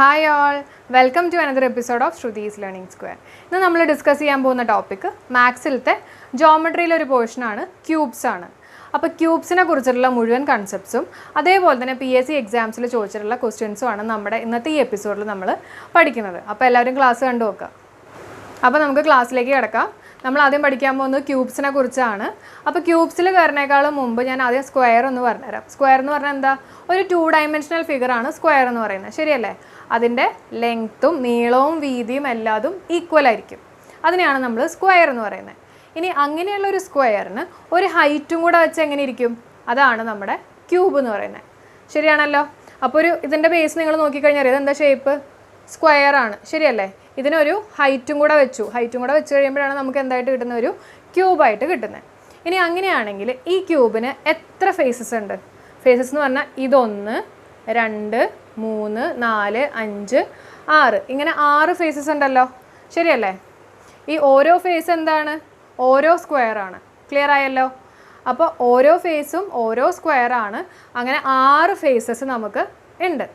Hi all, welcome to another episode of Shrutis Learning Square. Now we will discuss the topic Maxilthe geometry portion cubes. അപ്പോൾ ക്യൂബ്സിനെ കുറിച്ചുള്ള മുഴുവൻ കൺസെപ്റ്റ്സും അതേപോലെ തന്നെ PSC എക്സാംസിൽ ചോദിച്ചിട്ടുള്ള ക്വസ്റ്റ്യൻസും ആണ് നമ്മുടെ ഇന്നത്തെ ഈ എപ്പിസോഡിൽ നമ്മൾ പഠിക്കുന്നത്. അപ്പോൾ എല്ലാവരും ക്ലാസ് കണ്ടു നോക്കുക. അപ്പോൾ നമുക്ക് ക്ലാസ്സിലേക്ക് കിടക്കാം. നമ്മൾ ആദ്യം പഠിക്കാൻ പോകുന്നത് ക്യൂബ്സിനെ കുറിച്ചാണ്. അപ്പോൾ ക്യൂബ്സിൽ കയറുന്നേക്കാളും മുമ്പ് ഞാൻ ആദ്യം സ്ക്വയർ ഒന്ന് പറഞ്ഞുതരാം. സ്ക്വയർ എന്ന് പറഞ്ഞാൽ എന്താ? ഒരു 2 ഡൈമെൻഷണൽ ഫിഗർ ആണ് സ്ക്വയർ എന്ന് പറയുന്നത്. ശരിയല്ലേ? അതിൻ്റെ ലെങ്ത്തും നീളവും വീതിയും എല്ലാതും ഈക്വൽ ആയിരിക്കും. അതിനെയാണ് നമ്മൾ സ്ക്വയർ എന്ന് പറയുന്നത്. ഇനി അങ്ങനെയുള്ള ഒരു സ്ക്വയറിന് ഒരു ഹൈറ്റും കൂടെ വെച്ച് എങ്ങനെ ഇരിക്കും? അതാണ് നമ്മുടെ ക്യൂബ് എന്ന് പറയുന്നത്. ശരിയാണല്ലോ? അപ്പോൾ ഇതിൻ്റെ ബേസ് നിങ്ങൾ നോക്കിക്കഴിഞ്ഞാൽ ഇതെന്താ ഷേപ്പ്? സ്ക്വയർ ആണ്. ശരിയല്ലേ? ഇതിനൊരു ഹൈറ്റും കൂടെ വെച്ചു. ഹൈറ്റും കൂടെ വെച്ച് കഴിയുമ്പോഴാണ് നമുക്ക് എന്തായിട്ട് കിട്ടുന്ന ഒരു ക്യൂബായിട്ട് കിട്ടുന്നത്. ഇനി അങ്ങനെയാണെങ്കിൽ ഈ ക്യൂബിന് എത്ര ഫേസസ് ഉണ്ട്? ഫേസസ് എന്ന് പറഞ്ഞാൽ 1 2 3 4 5 6 ഇങ്ങനെ 6 ഫേസസ് ഉണ്ടല്ലോ. ശരിയല്ലേ? ഈ ഓരോ ഫേസ് എന്താണ്? ഓരോ സ്ക്വയർ ആണ്. ക്ലിയർ ആയല്ലോ? അപ്പോൾ ഓരോ ഫേസും ഓരോ സ്ക്വയർ ആണ്. അങ്ങനെ 6 ഫേസസ് നമുക്ക് ഉണ്ട്.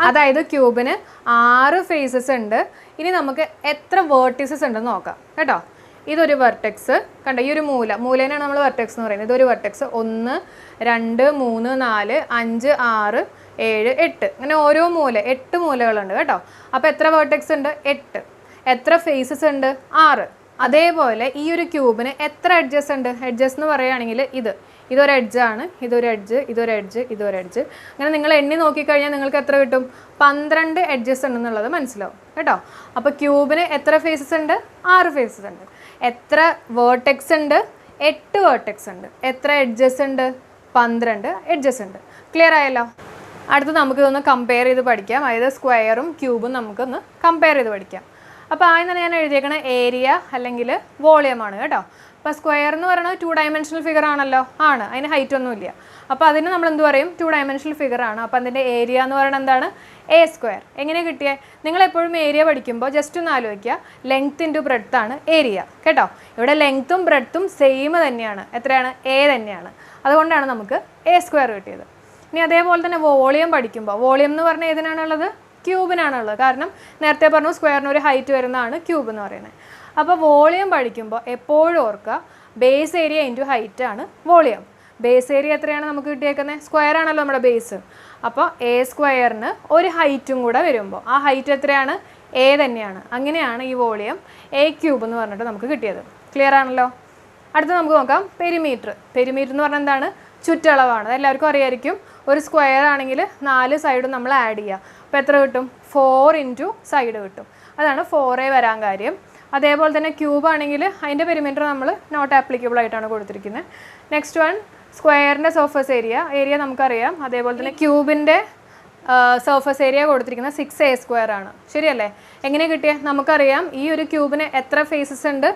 അതായത് ക്യൂബിന് 6 ഫേസസ് ഉണ്ട്. ഇനി നമുക്ക് എത്ര വേർട്ടിസസ് ഉണ്ടെന്ന് നോക്കാം കേട്ടോ. ഇതൊരു വെർട്ടെക്സ് കണ്ടോ, ഈ ഒരു മൂലേനാണ് നമ്മൾ വെർട്ടെക്സ് എന്ന് പറയുന്നത്. ഇതൊരു വെർട്ടെക്സ് 1 2 3 4 5 6 7 8 അങ്ങനെ ഓരോ 8 മൂലകളുണ്ട് കേട്ടോ. അപ്പോൾ എത്ര വേർട്ടെക്സ് ഉണ്ട്? 8. എത്ര ഫേസസ് ഉണ്ട്? 6. അതേപോലെ ഈ ഒരു ക്യൂബിന് എത്ര എഡ്ജസ് ഉണ്ട്? എഡ്ജസ് എന്ന് പറയുകയാണെങ്കിൽ ഇതൊരു എഡ്ജാണ്, ഇതൊരു എഡ്ജ്, ഇതൊരു എഡ്ജ്, ഇതൊരു എഡ്ജ്. അങ്ങനെ നിങ്ങൾ എണ്ണി നോക്കിക്കഴിഞ്ഞാൽ നിങ്ങൾക്ക് എത്ര കിട്ടും? 12 എഡ്ജസ് ഉണ്ടെന്നുള്ളത് മനസ്സിലാവും കേട്ടോ. അപ്പോൾ ക്യൂബിന് എത്ര ഫേസസ് ഉണ്ട്? 6 ഫേസസ് ഉണ്ട്. എത്ര വേർട്ടെക്സ് ഉണ്ട്? 8 വേർട്ടെക്സ് ഉണ്ട്. എത്ര എഡ്ജസ് ഉണ്ട്? 12 എഡ്ജസ് ഉണ്ട്. ക്ലിയർ ആയല്ലോ? അടുത്ത് നമുക്കിതൊന്ന് കമ്പയർ ചെയ്ത് പഠിക്കാം. അതായത് സ്ക്വയറും ക്യൂബും നമുക്കൊന്ന് കമ്പയർ ചെയ്ത് പഠിക്കാം. അപ്പോൾ ആദ്യം തന്നെ ഞാൻ എഴുതിയേക്കണ ഏരിയ അല്ലെങ്കിൽ വോളിയമാണ് കേട്ടോ. അപ്പോൾ സ്ക്വയർ എന്ന് പറയുന്നത് 2 ഡൈമെൻഷണൽ ഫിഗർ ആണല്ലോ. ആണ്, അതിന് ഹൈറ്റ് ഒന്നുമില്ല. അപ്പോൾ അതിന് നമ്മൾ എന്ത് പറയും? 2 ഡൈമെൻഷണൽ ഫിഗർ ആണ്. അപ്പോൾ അതിൻ്റെ ഏരിയ എന്ന് പറയുന്നത് എന്താണ്? A square. എങ്ങനെ കിട്ടിയേ? നിങ്ങളെപ്പോഴും ഏരിയ പഠിക്കുമ്പോൾ ജസ്റ്റ് ഒന്ന് ആലോചിക്കുക, ലെങ്ത് ഇൻറ്റു ബ്രെഡ്ത്ത് ആണ് ഏരിയ കേട്ടോ. ഇവിടെ ലെങ്ത്തും ബ്രെഡ്ത്തും സെയിം തന്നെയാണ്. എത്രയാണ്? A തന്നെയാണ്. അതുകൊണ്ടാണ് നമുക്ക് A സ്ക്വയർ കിട്ടിയത്. ഇനി അതേപോലെ തന്നെ വോളിയം പഠിക്കുമ്പോൾ വോളിയം എന്ന് പറഞ്ഞാൽ ഏതിനാണുള്ളത്? ക്യൂബിനാണുള്ളത്. കാരണം നേരത്തെ പറഞ്ഞു സ്ക്വയറിന് ഒരു ഹൈറ്റ് വരുന്നതാണ് ക്യൂബ് എന്ന് പറയുന്നത്. അപ്പോൾ വോളിയം പഠിക്കുമ്പോൾ എപ്പോഴും ഓർക്കുക, ബേസ് ഏരിയ ഇൻറ്റു ഹൈറ്റ് ആണ് വോളിയം. ബേസ് ഏരിയ എത്രയാണ് നമുക്ക് കിട്ടിയേക്കുന്നത്? സ്ക്വയർ ആണല്ലോ നമ്മുടെ ബേസ്. അപ്പോൾ A സ്ക്വയറിന് ഒരു ഹൈറ്റും കൂടെ വരുമ്പോൾ ആ ഹൈറ്റ് എത്രയാണ്? A തന്നെയാണ്. അങ്ങനെയാണ് ഈ വോളിയം A ക്യൂബ് എന്ന് പറഞ്ഞിട്ട് നമുക്ക് കിട്ടിയത്. ക്ലിയർ ആണല്ലോ? അടുത്ത് നമുക്ക് നോക്കാം പെരിമീറ്റർ. പെരിമീറ്റർ എന്ന് പറഞ്ഞാൽ എന്താണ്? ചുറ്റളവാണ്. അതെല്ലാവർക്കും അറിയായിരിക്കും. ഒരു സ്ക്വയർ ആണെങ്കിൽ 4 സൈഡും നമ്മൾ ആഡ് ചെയ്യുക. അപ്പോൾ എത്ര കിട്ടും? 4 ഇൻറ്റു സൈഡ് കിട്ടും. അതാണ് 4A വരാൻ കാര്യം. അതേപോലെ തന്നെ ക്യൂബ് ആണെങ്കിൽ അതിൻ്റെ പെരിമീറ്റർ നമ്മൾ നോട്ട് ആപ്ലിക്കബിൾ ആയിട്ടാണ് കൊടുത്തിരിക്കുന്നത്. നെക്സ്റ്റ് വൺ സ്ക്വയറിൻ്റെ സർഫസ് ഏരിയ നമുക്കറിയാം. അതേപോലെ തന്നെ ക്യൂബിൻ്റെ സർഫസ് ഏരിയ കൊടുത്തിരിക്കുന്നത് 6A സ്ക്വയർ ആണ്. ശരിയല്ലേ? എങ്ങനെ കിട്ടിയേ? നമുക്കറിയാം ഈ ഒരു ക്യൂബിന് എത്ര ഫേസസ് ഉണ്ട്?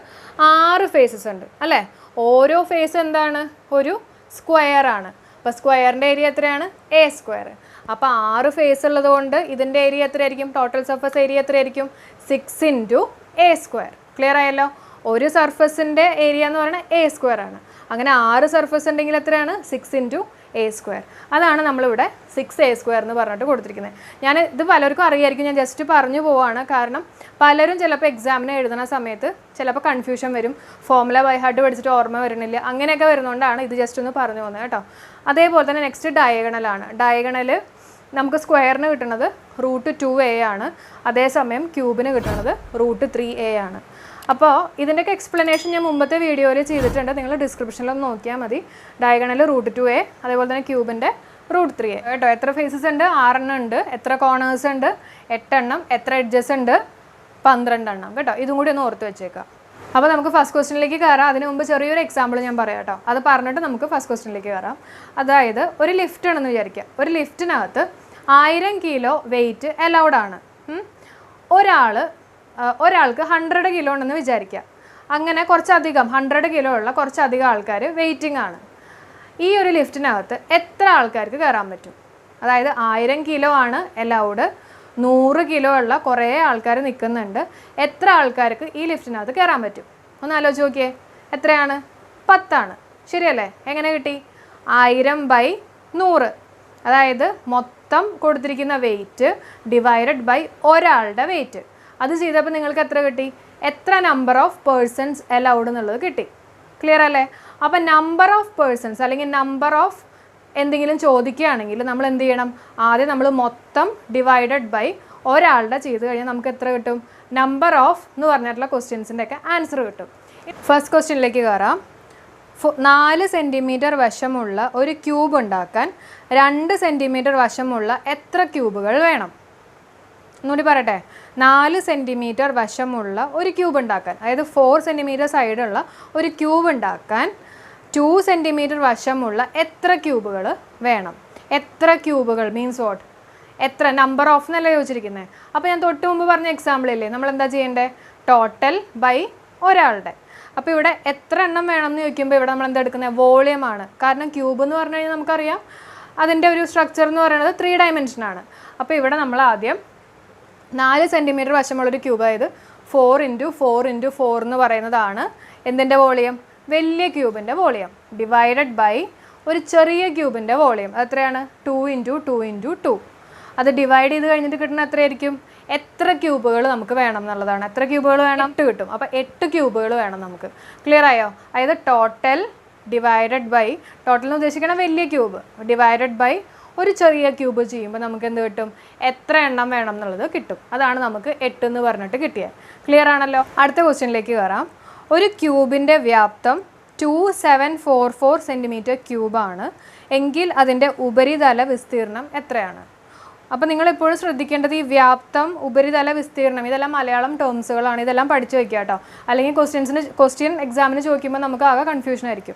6 ഫേസസ് ഉണ്ട് അല്ലേ? ഓരോ ഫേസ് എന്താണ്? ഒരു സ്ക്വയർ ആണ്. അപ്പോൾ സ്ക്വയറിൻ്റെ ഏരിയ എത്രയാണ്? A square. അപ്പോൾ 6 ഫേസ് ഉള്ളത് കൊണ്ട് ഇതിൻ്റെ ഏരിയ എത്രയായിരിക്കും? ടോട്ടൽ സർഫസ് ഏരിയ എത്രയായിരിക്കും? 6 ഇൻറ്റു A സ്ക്വയർ. ക്ലിയർ ആയല്ലോ? ഒരു സർഫസിൻ്റെ ഏരിയ എന്ന് പറയുന്നത് A സ്ക്വയർ ആണ്. അങ്ങനെ 6 സർഫസ് ഉണ്ടെങ്കിൽ എത്രയാണ്? 6 ഇൻറ്റു A സ്ക്വയർ. അതാണ് നമ്മളിവിടെ 6A സ്ക്വയർ എന്ന് പറഞ്ഞിട്ട് കൊടുത്തിരിക്കുന്നത്. ഇത് പലർക്കും അറിയായിരിക്കും, ഞാൻ ജസ്റ്റ് പറഞ്ഞു പോവാണ്. കാരണം പലരും ചിലപ്പോൾ എക്സാമിന് എഴുതുന്ന സമയത്ത് ചിലപ്പോൾ കൺഫ്യൂഷൻ വരും, ഫോർമുല ബൈ ഹാർട്ട് പഠിച്ചിട്ട് ഓർമ്മ വരുന്നില്ല, അങ്ങനെയൊക്കെ വരുന്നതുകൊണ്ടാണ് ഇത് ജസ്റ്റ് ഒന്ന് പറഞ്ഞു പോകുന്നത് കേട്ടോ. അതേപോലെ തന്നെ നെക്സ്റ്റ് ഡയഗണലാണ്. ഡയഗണൽ നമുക്ക് സ്ക്വയറിന് കിട്ടുന്നത് √2A ആണ്. അതേസമയം ക്യൂബിന് കിട്ടുന്നത് √3A ആണ്. അപ്പോൾ ഇതിൻ്റെയൊക്കെ എക്സ്പ്ലനേഷൻ ഞാൻ മുമ്പത്തെ വീഡിയോയിൽ ചെയ്തിട്ടുണ്ട്. നിങ്ങൾ ഡിസ്ക്രിപ്ഷനിലൊന്ന് നോക്കിയാൽ മതി. ഡയഗണൽ √2A, അതേപോലെ തന്നെ ക്യൂബിൻ്റെ √3A കേട്ടോ. എത്ര ഫേസസ് ഉണ്ട്? 6 എണ്ണം ഉണ്ട്. എത്ര കോർണേഴ്സ് ഉണ്ട്? 8 എണ്ണം. എത്ര എഡ്ജസ് ഉണ്ട്? 12 എണ്ണം കേട്ടോ. ഇതും കൂടി ഒന്ന് ഓർത്ത് വെച്ചേക്കാം. അപ്പോൾ നമുക്ക് ഫസ്റ്റ് ക്വസ്റ്റ്യനിലേക്ക് കയറാം. അതിന് മുമ്പ് ചെറിയൊരു എക്സാമ്പിൾ ഞാൻ പറയാം കേട്ടോ. അത് പറഞ്ഞിട്ട് നമുക്ക് ഫസ്റ്റ് ക്വസ്റ്റ്യനിലേക്ക് കയറാം. അതായത് ഒരു ലിഫ്റ്റ് ആണെന്ന് വിചാരിക്കുക. ഒരു ലിഫ്റ്റിനകത്ത് 1000 കിലോ വെയിറ്റ് അലൗഡ് ആണ്. ഒരാൾക്ക് 100 കിലോ ഉണ്ടെന്ന് വിചാരിക്കുക. അങ്ങനെ കുറച്ചധികം 100 കിലോ ഉള്ള കുറച്ചധികം ആൾക്കാർ വെയിറ്റിംഗ് ആണ്. ഈ ഒരു ലിഫ്റ്റിനകത്ത് എത്ര ആൾക്കാർക്ക് കയറാൻ പറ്റും? അതായത് 1000 കിലോ ആണ് അലൗഡ്, 100 കിലോ ഉള്ള കുറേ ആൾക്കാർ നിൽക്കുന്നുണ്ട്. എത്ര ആൾക്കാർക്ക് ഈ ലിഫ്റ്റിനകത്ത് കയറാൻ പറ്റും? ഒന്ന് ആലോചിച്ച് നോക്കിയേ. എത്രയാണ്? 10 ആണ്. ശരിയല്ലേ? എങ്ങനെ കിട്ടി? 1000/100. അതായത് മൊത്തം കൊടുത്തിരിക്കുന്ന വെയിറ്റ് ഡിവൈഡഡ് ബൈ ഒരാളുടെ വെയിറ്റ്. അത് ചെയ്തപ്പോൾ നിങ്ങൾക്ക് എത്ര കിട്ടി? എത്ര നമ്പർ ഓഫ് പേഴ്സൺസ് അലൗഡ് എന്നുള്ളത് കിട്ടി. ക്ലിയർ അല്ലേ? അപ്പോൾ നമ്പർ ഓഫ് പേഴ്സൺസ് അല്ലെങ്കിൽ നമ്പർ ഓഫ് എന്തെങ്കിലും ചോദിക്കുകയാണെങ്കിൽ നമ്മൾ എന്ത് ചെയ്യണം? ആദ്യം നമ്മൾ മൊത്തം ഡിവൈഡഡ് ബൈ ഒരാളുടെ ചെയ്ത് കഴിഞ്ഞാൽ നമുക്ക് എത്ര കിട്ടും? നമ്പർ ഓഫ് എന്ന് പറഞ്ഞിട്ടുള്ള ക്വസ്റ്റ്യൻസിൻ്റെ ഒക്കെ ആൻസർ കിട്ടും. ഫസ്റ്റ് ക്വസ്റ്റ്യനിലേക്ക് കയറാം. 4 സെൻറ്റിമീറ്റർ വശമുള്ള ഒരു ക്യൂബ് ഉണ്ടാക്കാൻ 2 സെൻറ്റിമീറ്റർ വശമുള്ള എത്ര ക്യൂബുകൾ വേണം? ഒന്നുകൂടി പറയട്ടെ. 4 സെൻറ്റിമീറ്റർ വശമുള്ള ഒരു ക്യൂബ് ഉണ്ടാക്കാൻ, അതായത് 4 സെൻറ്റിമീറ്റർ സൈഡുള്ള ഒരു ക്യൂബ് ഉണ്ടാക്കാൻ 2 സെൻറ്റിമീറ്റർ വശമുള്ള എത്ര ക്യൂബുകൾ വേണം? എത്ര ക്യൂബുകൾ മീൻസ് വാട്ട്? എത്ര നമ്പർ ഓഫ് എന്നല്ല ചോദിച്ചിരിക്കുന്നത്. അപ്പോൾ ഞാൻ തൊട്ട് മുമ്പ് പറഞ്ഞ എക്സാമ്പിളില്ലേ, നമ്മൾ എന്താ ചെയ്യേണ്ടത്? ടോട്ടൽ ബൈ ഒരാളുടെ. അപ്പോൾ ഇവിടെ എത്ര എണ്ണം വേണം എന്ന് ചോദിക്കുമ്പോൾ ഇവിടെ നമ്മൾ എന്താ എടുക്കുന്നത്? വോളിയം ആണ്. കാരണം ക്യൂബ് എന്ന് പറഞ്ഞു കഴിഞ്ഞാൽ നമുക്കറിയാം അതിൻ്റെ ഒരു സ്ട്രക്ചർ എന്ന് പറയുന്നത് 3 ഡയമെൻഷനാണ്. അപ്പോൾ ഇവിടെ നമ്മൾ ആദ്യം 4 സെൻറ്റിമീറ്റർ വശമുള്ളൊരു ക്യൂബ്, അതായത് 4 × 4 × 4 എന്ന് പറയുന്നതാണ് എന്തിൻ്റെ വോളിയം? വലിയ ക്യൂബിൻ്റെ വോളിയം ഡിവൈഡഡ് ബൈ ഒരു ചെറിയ ക്യൂബിൻ്റെ വോളിയം. എത്രയാണ്? 2 × 2 × 2. അത് ഡിവൈഡ് ചെയ്ത് കഴിഞ്ഞിട്ട് കിട്ടുന്ന എത്രയായിരിക്കും? എത്ര ക്യൂബുകൾ നമുക്ക് വേണം എന്നുള്ളതാണ്. എത്ര ക്യൂബുകൾ വേണം? 8 കിട്ടും. അപ്പോൾ 8 ക്യൂബുകൾ വേണം നമുക്ക്. ക്ലിയർ ആയോ? അതായത് ടോട്ടൽ ഡിവൈഡഡ് ബൈ, ടോട്ടൽ എന്ന് ഉദ്ദേശിക്കണം വലിയ ക്യൂബ്, ഡിവൈഡഡ് ബൈ ഒരു ചെറിയ ക്യൂബ് ചെയ്യുമ്പോൾ നമുക്ക് എന്ത് കിട്ടും? എത്ര എണ്ണം വേണം എന്നുള്ളത് കിട്ടും. അതാണ് നമുക്ക് 8 എന്ന് പറഞ്ഞിട്ട് കിട്ടിയത്. ക്ലിയർ ആണല്ലോ? അടുത്ത ക്വസ്റ്റ്യനിലേക്ക് കയറാം. ഒരു ക്യൂബിൻ്റെ വ്യാപ്തം 2744 സെൻറ്റിമീറ്റർ ക്യൂബാണ് എങ്കിൽ അതിൻ്റെ ഉപരിതല വിസ്തീർണം എത്രയാണ്? അപ്പോൾ നിങ്ങളെപ്പോഴും ശ്രദ്ധിക്കേണ്ടത് ഈ വ്യാപ്തം, ഉപരിതല വിസ്തീർണം, ഇതെല്ലാം മലയാളം ടേംസുകളാണ്. ഇതെല്ലാം പഠിച്ചു വയ്ക്കുക കേട്ടോ. അല്ലെങ്കിൽ ക്വസ്റ്റ്യൻ എക്സാമിന് ചോദിക്കുമ്പോൾ നമുക്ക് ആകെ കൺഫ്യൂഷൻ ആയിരിക്കും.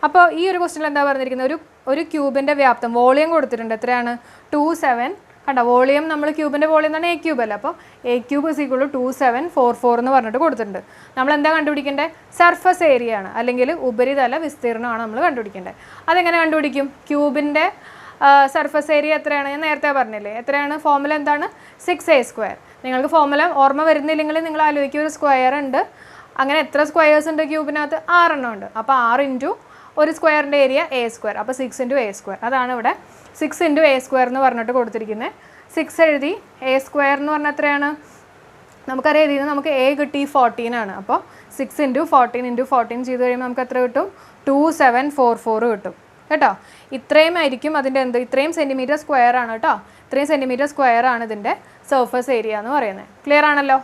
അപ്പോൾ ഈ ഒരു ക്വസ്റ്റ്യനിൽ എന്താ പറഞ്ഞിരിക്കുന്നത്? ഒരു ക്യൂബിൻ്റെ വ്യാപ്തം, വോളിയം കൊടുത്തിട്ടുണ്ട്. എത്രയാണ്? 27. കണ്ടോ, വോളിയം നമ്മൾ ക്യൂബിൻ്റെ വോളിയം എന്നാണ് എ ക്യൂബ് അല്ല. അപ്പോൾ എ ക്യൂബ് = 2744 എന്ന് പറഞ്ഞിട്ട് കൊടുത്തിട്ടുണ്ട്. നമ്മൾ എന്താ കണ്ടുപിടിക്കേണ്ടത്? സർഫസ് ഏരിയ ആണ്, അല്ലെങ്കിൽ ഉപരിതല വിസ്തീർണ്ണമാണ് നമ്മൾ കണ്ടുപിടിക്കേണ്ടത്. അതെങ്ങനെ കണ്ടുപിടിക്കും? ക്യൂബിൻ്റെ സർഫസ് ഏരിയ എത്രയാണ്? ഞാൻ നേരത്തെ പറഞ്ഞില്ലേ എത്രയാണ്? ഫോർമുല എന്താണ്? 6a². നിങ്ങൾക്ക് ഫോർമുല ഓർമ്മ വരുന്നില്ലെങ്കിൽ നിങ്ങൾ ആലോചിക്കുക, ഒരു സ്ക്വയർ ഉണ്ട്. അങ്ങനെ എത്ര സ്ക്വയേഴ്സ് ഉണ്ട് ക്യൂബിനകത്ത്? 6 എണ്ണം ഉണ്ട്. അപ്പോൾ 6 × ഒരു സ്ക്വയറിൻ്റെ ഏരിയ a². അപ്പോൾ 6 × a². അതാണ് ഇവിടെ 6 × a² എന്ന് പറഞ്ഞിട്ട് കൊടുത്തിരിക്കുന്നത്. 6 എഴുതി, a² എന്ന് പറഞ്ഞാൽ എത്രയാണ്? നമുക്കറിയാം ഇതിൽ നിന്ന് നമുക്ക് a കിട്ടി 14 ആണ്. അപ്പോൾ 6 × 14 × 14 ചെയ്ത് കഴിയുമ്പോൾ നമുക്ക് എത്ര കിട്ടും? 2744 കിട്ടും കേട്ടോ. ഇത്രയും ആയിരിക്കും അതിൻ്റെ എന്ത്? ഇത്രയും സെൻറ്റിമീറ്റർ സ്ക്വയർ ആണ് കേട്ടോ. ഇത്രയും സെൻറ്റിമീറ്റർ സ്ക്വയർ ആണ് ഇതിൻ്റെ സർഫസ് ഏരിയ എന്ന് പറയുന്നത്. ക്ലിയർ ആണല്ലോ?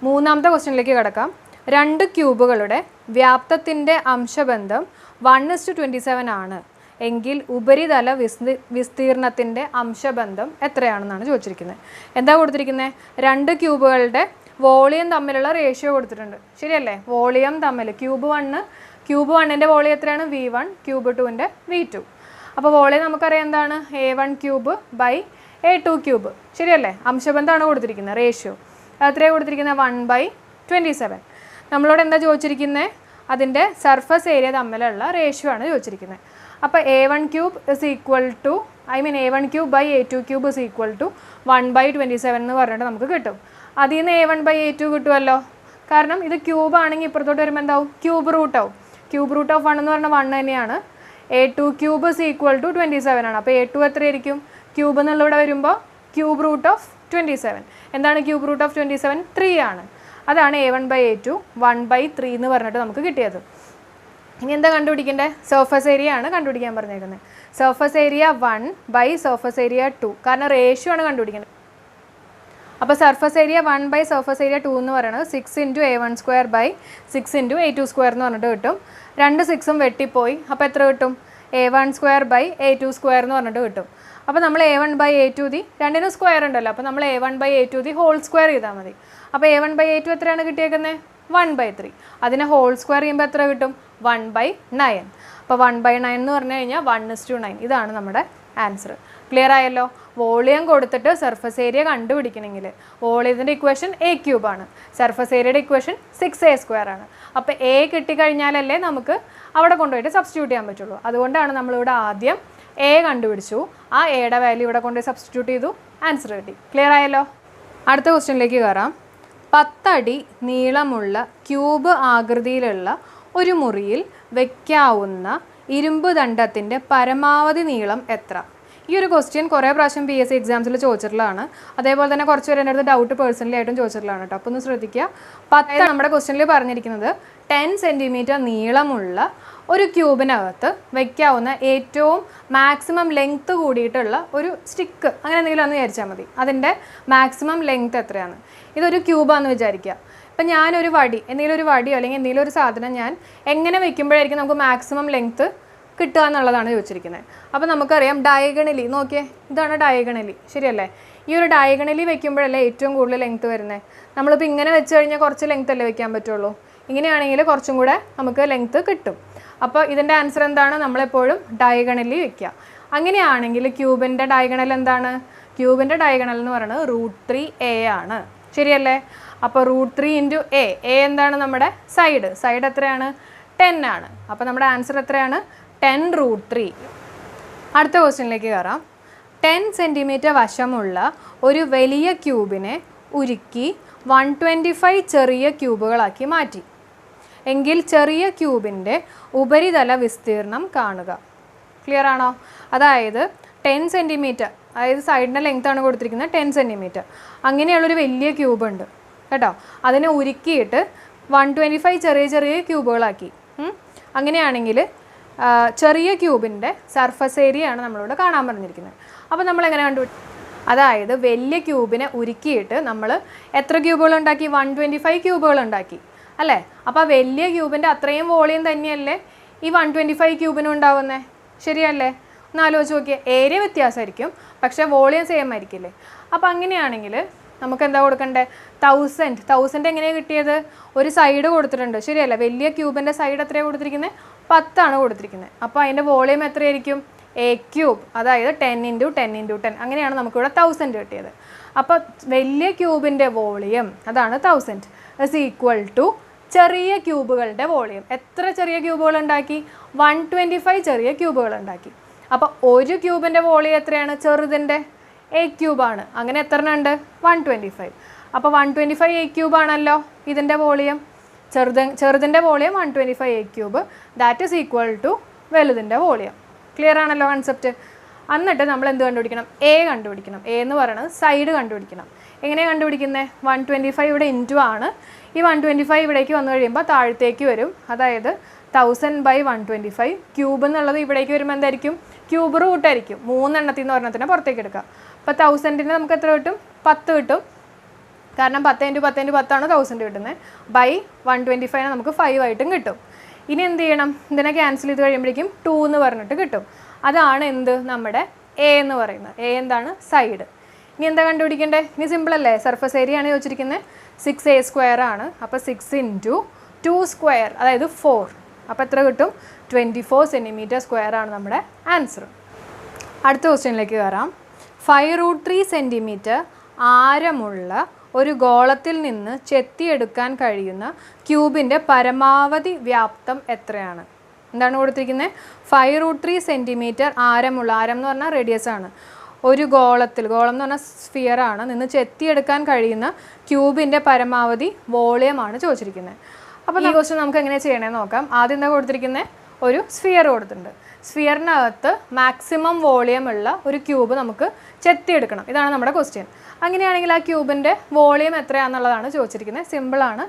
മൂന്നാമത്തെ ക്വസ്റ്റ്യനിലേക്ക് കിടക്കാം. 2 ക്യൂബുകളുടെ വ്യാപ്തത്തിൻ്റെ അംശബന്ധം 1:27 ആണ് എങ്കിൽ ഉപരിതല വിസ്തീർണത്തിൻ്റെ അംശബന്ധം എത്രയാണെന്നാണ് ചോദിച്ചിരിക്കുന്നത്. എന്താ കൊടുത്തിരിക്കുന്നത്? 2 ക്യൂബുകളുടെ വോളിയം തമ്മിലുള്ള റേഷ്യോ കൊടുത്തിട്ടുണ്ട്. ശരിയല്ലേ? വോളിയം തമ്മിൽ ക്യൂബ് 1ൻ്റെ വോളിയം എത്രയാണ്? V1, cube 2ൻ്റെ V2. അപ്പോൾ വോളിയം നമുക്കറിയാം എന്താണ്? A1³ / A2³. ശരിയല്ലേ? അംശബന്ധമാണ് കൊടുത്തിരിക്കുന്നത്, റേഷ്യോ എത്രയാണ് കൊടുത്തിരിക്കുന്നത്? 1/27. നമ്മളോട് എന്താ ചോദിച്ചിരിക്കുന്നത്? അതിൻ്റെ സർഫസ് ഏരിയ തമ്മിലുള്ള റേഷ്യോ ആണ് ചോദിച്ചിരിക്കുന്നത്. അപ്പോൾ A1³ A1³ / A2³ = 1/27 എന്ന് പറഞ്ഞിട്ട് നമുക്ക് കിട്ടും. അതിൽ നിന്ന് A1/A2 കിട്ടുമല്ലോ. കാരണം ഇത് ക്യൂബ് ആണെങ്കിൽ ഇപ്പുറത്തോട്ട് വരുമ്പോൾ എന്താവും? ക്യൂബ് റൂട്ട് ആവും. ക്യൂബ് റൂട്ട് ഓഫ് 1 എന്ന് പറഞ്ഞാൽ 1 തന്നെയാണ്. A2³ = 27 ആണ്. അപ്പോൾ A2 എത്രയായിരിക്കും? ക്യൂബ് എന്നുള്ളവിടെ വരുമ്പോൾ ക്യൂബ് റൂട്ട് ഓഫ് 27. എന്താണ് ക്യൂബ് റൂട്ട് ഓഫ് 27? 3 ആണ്. അതാണ് A1/A2 1/3 എന്ന് പറഞ്ഞിട്ട് നമുക്ക് കിട്ടിയത്. ഇനി എന്താ കണ്ടുപിടിക്കേണ്ടത്? സർഫസ് ഏരിയ ആണ് കണ്ടുപിടിക്കാൻ പറഞ്ഞേക്കുന്നത്. Surface area 1 surface area 2. കാരണം റേഷ്യോ ആണ് കണ്ടുപിടിക്കേണ്ടത്. അപ്പോൾ സർഫസ് ഏരിയ 1 സർഫസ് ഏരിയ 2 എന്ന് പറയുന്നത് 6 × A1² / 6 × A2² എന്ന് പറഞ്ഞിട്ട് കിട്ടും. 2 6ഉം വെട്ടിപ്പോയി. അപ്പോൾ എത്ര കിട്ടും? A1² / A2² എന്ന് പറഞ്ഞിട്ട് കിട്ടും. അപ്പോൾ നമ്മൾ A1/A2 രണ്ടിനും സ്ക്വയർ ഉണ്ടല്ലോ. അപ്പോൾ നമ്മൾ A1/A2 ഹോൾ സ്ക്വയർ ചെയ്താൽ മതി. അപ്പോൾ A1/A2 എത്രയാണ് കിട്ടിയേക്കുന്നത്? 1/3. അതിനെ ഹോൾ സ്ക്വയർ ചെയ്യുമ്പോൾ എത്ര കിട്ടും? 1/9. അപ്പോൾ 1/9 എന്ന് പറഞ്ഞു കഴിഞ്ഞാൽ 1:9. ഇതാണ് നമ്മുടെ ആൻസർ. ക്ലിയർ ആയല്ലോ? വോളിയം കൊടുത്തിട്ട് സർഫസ് ഏരിയ കണ്ടുപിടിക്കണമെങ്കിൽ വോളിയത്തിൻ്റെ ഇക്വേഷൻ A³ ആണ്, സർഫസ് ഏരിയയുടെ ഇക്വേഷൻ 6a² ആണ്. അപ്പോൾ A കിട്ടിക്കഴിഞ്ഞാലല്ലേ നമുക്ക് അവിടെ കൊണ്ടുപോയിട്ട് സബ്സ്റ്റിറ്റ്യൂട്ട് ചെയ്യാൻ പറ്റുള്ളൂ. അതുകൊണ്ടാണ് നമ്മളിവിടെ ആദ്യം A കണ്ടുപിടിച്ചു. ആ എയുടെ വാല്യൂ ഇവിടെ കൊണ്ടുപോയി സബ്സ്റ്റിറ്റ്യൂട്ട് ചെയ്തു, ആൻസർ കിട്ടി. ക്ലിയർ ആയല്ലോ? അടുത്ത ക്വസ്റ്റ്യനിലേക്ക് കയറാം. 10 അടി നീളമുള്ള ക്യൂബ് ആകൃതിയിലുള്ള ഒരു മുറിയിൽ വയ്ക്കാവുന്ന ഇരുമ്പ് ദണ്ഡത്തിൻ്റെ പരമാവധി നീളം എത്ര? ഈ ഒരു ക്വസ്റ്റ്യൻ കുറേ പ്രാവശ്യം PSC എക്സാംസിൽ ചോദിച്ചിട്ടുള്ളതാണ്. അതേപോലെ തന്നെ കുറച്ച് പേര് എൻ്റെ അടുത്ത് ഡൗട്ട് പേഴ്സണലി ആയിട്ടും ചോദിച്ചിട്ടുള്ളതാണ് കേട്ടോ. അപ്പോൾ ഒന്ന് ശ്രദ്ധിക്കുക. അപ്പോൾ നമ്മുടെ ക്വസ്റ്റ്യനിൽ പറഞ്ഞിരിക്കുന്നത് 10 സെൻറ്റിമീറ്റർ നീളമുള്ള ഒരു ക്യൂബിനകത്ത് വയ്ക്കാവുന്ന ഏറ്റവും മാക്സിമം ലെങ്ത്ത് കൂടിയിട്ടുള്ള ഒരു സ്റ്റിക്ക്, അങ്ങനെ എന്തെങ്കിലും ഒന്ന് വിചാരിച്ചാൽ മതി. അതിൻ്റെ മാക്സിമം ലെങ്ത്ത് എത്രയാണ്? ഇതൊരു ക്യൂബാണെന്ന് വിചാരിക്കുക. ഇപ്പം ഞാനൊരു വടി, എന്തെങ്കിലും ഒരു വടിയോ അല്ലെങ്കിൽ എന്തെങ്കിലും ഒരു സാധനം ഞാൻ എങ്ങനെ വയ്ക്കുമ്പോഴായിരിക്കും നമുക്ക് മാക്സിമം ലെങ്ത്ത് കിട്ടുക എന്നുള്ളതാണ് ചോദിച്ചിരിക്കുന്നത്. അപ്പോൾ നമുക്കറിയാം ഡയഗണലി, നോക്കിയേ, ഇതാണ് ഡയഗണലി, ശരിയല്ലേ? ഈ ഒരു ഡയഗണലി വയ്ക്കുമ്പോഴല്ലേ ഏറ്റവും കൂടുതൽ ലെങ്ത്ത് വരുന്നത്. നമ്മളിപ്പോൾ ഇങ്ങനെ വെച്ച് കഴിഞ്ഞാൽ കുറച്ച് ലെങ്ത്ത് അല്ലേ വയ്ക്കാൻ പറ്റുള്ളൂ. ഇങ്ങനെയാണെങ്കിൽ കുറച്ചും കൂടെ നമുക്ക് ലെങ്ത്ത് കിട്ടും. അപ്പോൾ ഇതിൻ്റെ ആൻസർ എന്താണ്? നമ്മളെപ്പോഴും ഡയഗണലി വയ്ക്കുക. അങ്ങനെയാണെങ്കിൽ ക്യൂബിൻ്റെ ഡയഗണൽ എന്താണ്? ക്യൂബിൻ്റെ ഡയഗണൽ എന്ന് പറയുന്നത് √3a ആണ്, ശരിയല്ലേ? അപ്പോൾ √3 × a, എന്താണ്? നമ്മുടെ സൈഡ് എത്രയാണ്? 10 ആണ്. അപ്പോൾ നമ്മുടെ ആൻസർ എത്രയാണ്? 10√3. അടുത്ത ക്വസ്റ്റ്യനിലേക്ക് കയറാം. 10 സെൻറ്റിമീറ്റർ വശമുള്ള ഒരു വലിയ ക്യൂബിനെ ഉരുക്കി 125 ചെറിയ ക്യൂബുകളാക്കി മാറ്റി എങ്കിൽ ചെറിയ ക്യൂബിൻ്റെ ഉപരിതല വിസ്തീർണം കാണുക. ക്ലിയർ ആണോ? അതായത് 10 സെൻറ്റിമീറ്റർ, അതായത് സൈഡിൻ്റെ ലെങ്ത് ആണ് കൊടുത്തിരിക്കുന്നത് 10 സെൻറ്റിമീറ്റർ. അങ്ങനെയുള്ളൊരു വലിയ ക്യൂബ് ഉണ്ട് കേട്ടോ. അതിനെ ഉരുക്കിയിട്ട് 125 ചെറിയ ക്യൂബുകളാക്കി. അങ്ങനെയാണെങ്കിൽ ചെറിയ ക്യൂബിൻ്റെ സർഫസ് ഏരിയ ആണ് നമ്മളിവിടെ കാണാൻ പറഞ്ഞിരിക്കുന്നത്. അപ്പോൾ നമ്മളെങ്ങനെ കണ്ടുപിടിക്കും? അതായത് വലിയ ക്യൂബിനെ ഉരുക്കിയിട്ട് നമ്മൾ എത്ര ക്യൂബുകൾ ഉണ്ടാക്കി? 125 ക്യൂബുകൾ ഉണ്ടാക്കി അല്ലേ? അപ്പോൾ വലിയ ക്യൂബിൻ്റെ അത്രയും വോളിയം തന്നെയല്ലേ ഈ 125 ക്യൂബിനും ഉണ്ടാവുന്നത്, ശരിയല്ലേ? ഒന്ന് ആലോചിച്ച് നോക്കിയേ. ഏരിയ വ്യത്യാസമായിരിക്കും, പക്ഷേ വോളിയം സെയിം ആയിരിക്കില്ലേ? അപ്പോൾ അങ്ങനെയാണെങ്കിൽ നമുക്ക് എന്താ കൊടുക്കണ്ടേ? 1000 എങ്ങനെയാണ് കിട്ടിയത്? ഒരു സൈഡ് കൊടുത്തിട്ടുണ്ട്, ശരിയല്ലേ? വലിയ ക്യൂബിൻ്റെ സൈഡ് എത്രയാണ് കൊടുത്തിരിക്കുന്നത്? 10 ആണ് കൊടുത്തിരിക്കുന്നത്. അപ്പോൾ അതിൻ്റെ വോളിയം എത്രയായിരിക്കും? a ക്യൂബ്, അതായത് 10 × 10 × 10, അങ്ങനെയാണ് നമുക്കിവിടെ 1000 കിട്ടിയത്. അപ്പോൾ വലിയ ക്യൂബിൻ്റെ വോളിയം അതാണ് 1000 = ചെറിയ ക്യൂബുകളുടെ വോളിയം. എത്ര ചെറിയ ക്യൂബുകൾ ഉണ്ടാക്കി? 125 ചെറിയ ക്യൂബുകൾ ഉണ്ടാക്കി. അപ്പോൾ ഒരു ക്യൂബിൻ്റെ വോളിയം എത്രയാണ്? ചെറുതിൻ്റെ a ക്യൂബാണ്. അങ്ങനെ എത്ര ഉണ്ട്? 125. അപ്പോൾ 125 a ക്യൂബാണല്ലോ ഇതിൻ്റെ വോളിയം. ചെറുതിൻ്റെ volume 125 a cube, that is = വലുതിൻ്റെ വോളിയം. ക്ലിയർ ആണല്ലോ കൺസെപ്റ്റ്? എന്നിട്ട് നമ്മൾ എന്ത് കണ്ടുപിടിക്കണം? a കണ്ടുപിടിക്കണം. a എന്ന് പറയുന്നത് സൈഡ് കണ്ടുപിടിക്കണം. എങ്ങനെയാണ് കണ്ടുപിടിക്കുന്നത്? 125 ഇവിടെ ഇൻറ്റു ആണ്. ഈ 125 ഇവിടേക്ക് വന്നു കഴിയുമ്പോൾ താഴത്തേക്ക് വരും. അതായത് 1000/125 ക്യൂബ് എന്നുള്ളത് ഇവിടേക്ക് വരുമ്പോൾ എന്തായിരിക്കും? ക്യൂബ് റൂട്ടായിരിക്കും. 3 എണ്ണത്തിൽ നിന്ന് ഒരെണ്ണത്തിനെ പുറത്തേക്ക് എടുക്കാം. അപ്പോൾ 1000ന് നമുക്ക് എത്ര കിട്ടും? 10 കിട്ടും. കാരണം 10 × 10 × 10 ആണ് 1000 കിട്ടുന്നത്. /125 നമുക്ക് 5 ആയിട്ടും കിട്ടും. ഇനി എന്ത് ചെയ്യണം? ഇതിനെ ക്യാൻസൽ ചെയ്ത് കഴിയുമ്പോഴേക്കും 2 എന്ന് പറഞ്ഞിട്ട് കിട്ടും. അതാണ് എന്ത്? നമ്മുടെ a എന്ന് പറയുന്നത്. a എന്താണ്? സൈഡ്. ഇനി എന്താ കണ്ടുപിടിക്കേണ്ടത്? ഇനി സിമ്പിൾ അല്ലേ? സർഫസ് ഏരിയ ആണ് ചോദിച്ചിരിക്കുന്നത്. 6a² ആണ്. അപ്പോൾ 6 × 2², അതായത് 4. അപ്പോൾ എത്ര കിട്ടും? 24 cm² ആണ് നമ്മുടെ ആൻസർ. അടുത്ത ക്വസ്റ്റ്യനിലേക്ക് കയറാം. 5√3 സെൻറ്റിമീറ്റർ ആരമുള്ള ഒരു ഗോളത്തിൽ നിന്ന് ചെത്തിയെടുക്കാൻ കഴിയുന്ന ക്യൂബിൻ്റെ പരമാവധി വ്യാപ്തം എത്രയാണ്? എന്താണ് കൊടുത്തിരിക്കുന്നത്? 5√3 സെൻറ്റിമീറ്റർ ആരമുള്ള, ആരം എന്ന് പറഞ്ഞാൽ റേഡിയസ് ആണ്, ഒരു ഗോളത്തിൽ, ഗോളം എന്ന് പറഞ്ഞാൽ സ്ഫിയർ ആണ്, നിന്ന് ചെത്തിയെടുക്കാൻ കഴിയുന്ന ക്യൂബിൻ്റെ പരമാവധി വോളിയമാണ് ചോദിച്ചിരിക്കുന്നത്. അപ്പോൾ ഈ ക്വസ്റ്റ്യൻ നമുക്ക് എങ്ങനെ ചെയ്യണമെന്ന് നോക്കാം. ആദ്യം എന്താ കൊടുത്തിരിക്കുന്നത്? ഒരു സ്ഫിയർ കൊടുത്തിട്ടുണ്ട്. സ്ഫിയറിനകത്ത് മാക്സിമം വോളിയം ഉള്ള ഒരു ക്യൂബ് നമുക്ക് ചെത്തിയെടുക്കണം. ഇതാണ് നമ്മുടെ ക്വസ്റ്റ്യൻ. അങ്ങനെയാണെങ്കിൽ ആ ക്യൂബിൻ്റെ വോളിയം എത്രയാണെന്നുള്ളതാണ് ചോദിച്ചിരിക്കുന്നത്. സിമ്പിളാണ്,